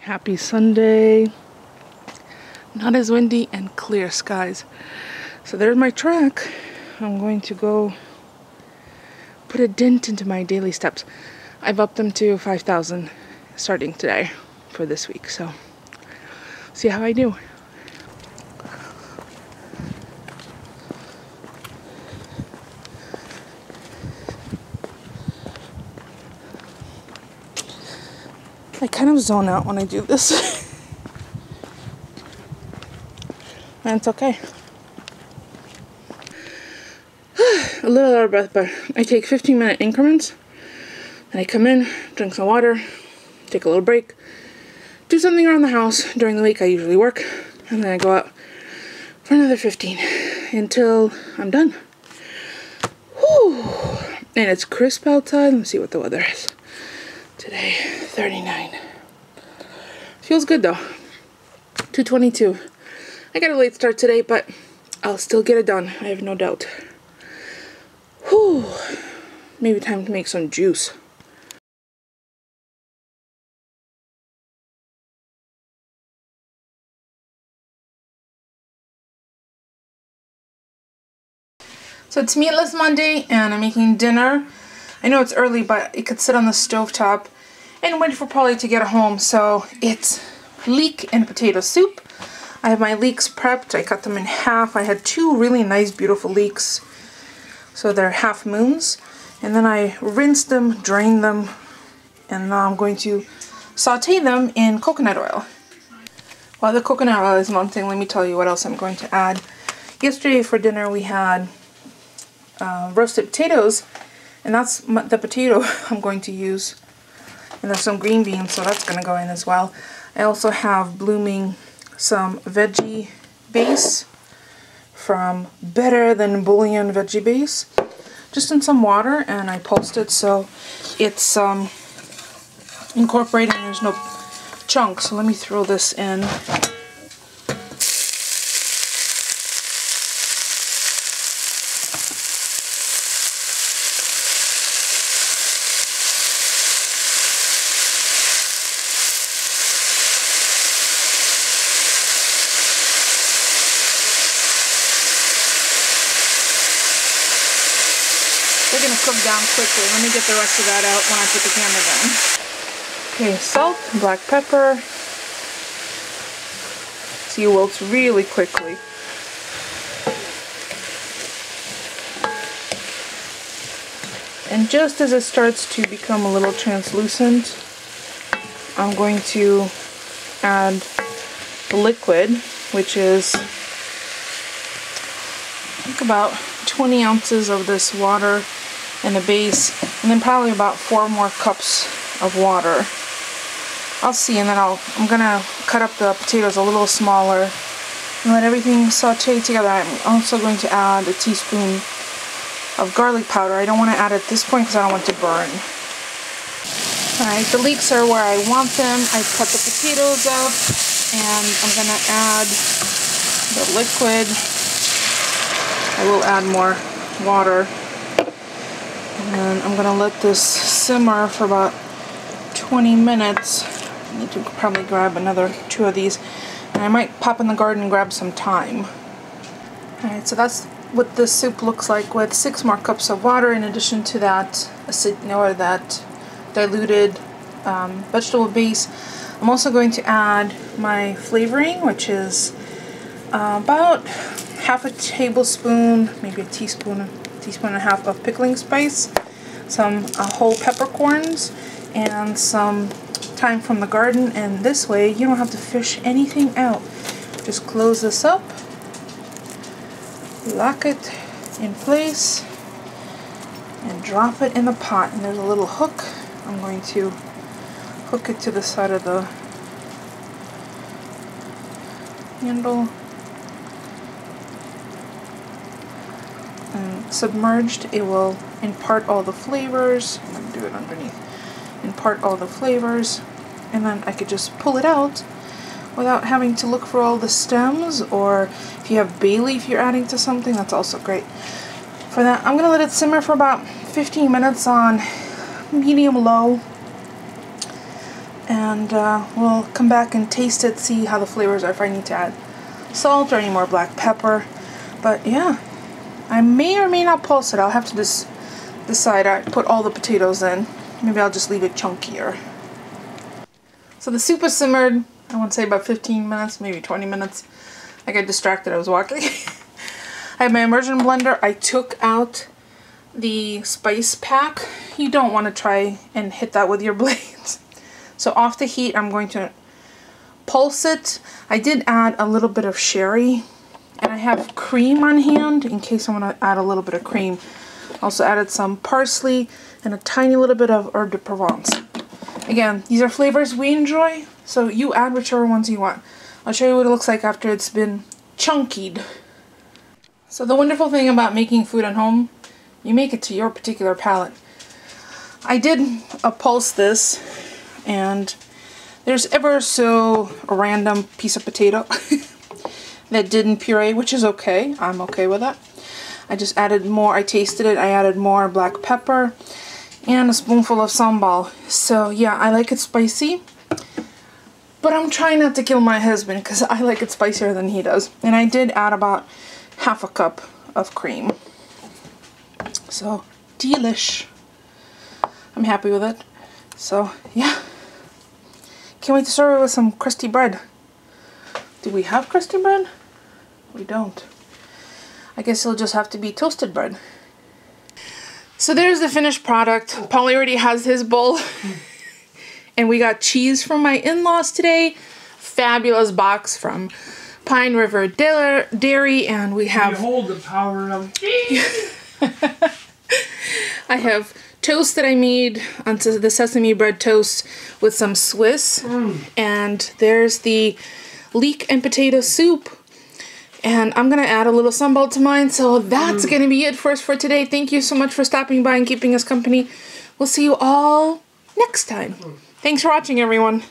Happy Sunday. Not as windy and clear skies. So there's my track. I'm going to go put a dent into my daily steps. I've upped them to 5,000 starting today for this week. So see how I do. I kind of zone out when I do this. And it's okay. A little out of breath, but I take 15-minute increments. And I come in, drink some water, take a little break, do something around the house. During the week I usually work, and then I go out for another 15 until I'm done. Whew. And it's crisp outside. Let's see what the weather is. Today, 39. Feels good though. 2:22. I got a late start today, but I'll still get it done. I have no doubt. Whew. Maybe time to make some juice. So it's Meatless Monday, and I'm making dinner. I know it's early, but it could sit on the stovetop and wait for Polly to get home. So it's leek and potato soup. I have my leeks prepped. I cut them in half. I had two really nice, beautiful leeks. So they're half moons. And then I rinsed them, drained them, and now I'm going to saute them in coconut oil. While the coconut oil is melting, let me tell you what else I'm going to add. Yesterday for dinner we had roasted potatoes, and that's the potato I'm going to use. And there's some green beans, so that's going to go in as well. I also have blooming some veggie base from Better Than Bouillon Veggie Base, just in some water, and I pulsed it so it's incorporated and there's no chunks. So let me throw this in. They're going to cook down quickly. Let me get the rest of that out when I put the camera down. Okay, salt, black pepper. See, it wilts really quickly. And just as it starts to become a little translucent, I'm going to add the liquid, which is I think about 20 ounces of this water and a base, and then probably about 4 more cups of water. I'll see, and then I'm gonna cut up the potatoes a little smaller and let everything saute together. I'm also going to add a teaspoon of garlic powder. I don't want to add it at this point because I don't want it to burn. Alright, the leeks are where I want them. I've cut the potatoes up, and I'm gonna add the liquid. I will add more water, and I'm going to let this simmer for about 20 minutes. I need to probably grab another 2 of these, and I might pop in the garden and grab some thyme. Alright, so that's what this soup looks like with 6 more cups of water in addition to that that diluted vegetable base. I'm also going to add my flavoring, which is about half a tablespoon, maybe a teaspoon and a half of pickling spice, some whole peppercorns, and some thyme from the garden. And this way you don't have to fish anything out. Just close this up, lock it in place, and drop it in the pot. And there's a little hook. I'm going to hook it to the side of the handle. And submerged, it will impart all the flavors. I'm going to do it underneath. Impart all the flavors, and then I could just pull it out without having to look for all the stems, or if you have bay leaf you're adding to something, that's also great. For that, I'm going to let it simmer for about 15 minutes on medium-low. And we'll come back and taste it, see how the flavors are, if I need to add salt or any more black pepper. But yeah, I may or may not pulse it. I'll have to just decide. I put all the potatoes in. Maybe I'll just leave it chunkier. So the soup was simmered, I want to say about 15 minutes, maybe 20 minutes. I got distracted, I was walking. I have my immersion blender. I took out the spice pack. You don't want to try and hit that with your blades. So off the heat, I'm going to pulse it. I did add a little bit of sherry, and I have cream on hand in case I want to add a little bit of cream. Also added some parsley and a tiny little bit of herbe de Provence. Again, these are flavors we enjoy, so you add whichever ones you want. I'll show you what it looks like after it's been chunkied. So the wonderful thing about making food at home, you make it to your particular palate. I did pulse this, and there's ever so a random piece of potato that didn't puree, which is okay. I'm okay with that. I just added more, I tasted it, I added more black pepper and a spoonful of sambal. So yeah, I like it spicy, but I'm trying not to kill my husband because I like it spicier than he does. And I did add about half a cup of cream. So delish. I'm happy with it. So yeah, can't wait to serve it with some crusty bread. Do we have crusty bread? We don't. I guess it'll just have to be toasted bread. So there's the finished product. Paulie already has his bowl. And we got cheese from my in-laws today. Fabulous box from Pine River Dairy, and we have... Behold the power of cheese! I have toast that I made onto the sesame bread toast with some Swiss. And there's the leek and potato soup. And I'm going to add a little sambal to mine. So that's going to be it for us for today. Thank you so much for stopping by and keeping us company. We'll see you all next time. Thanks for watching, everyone.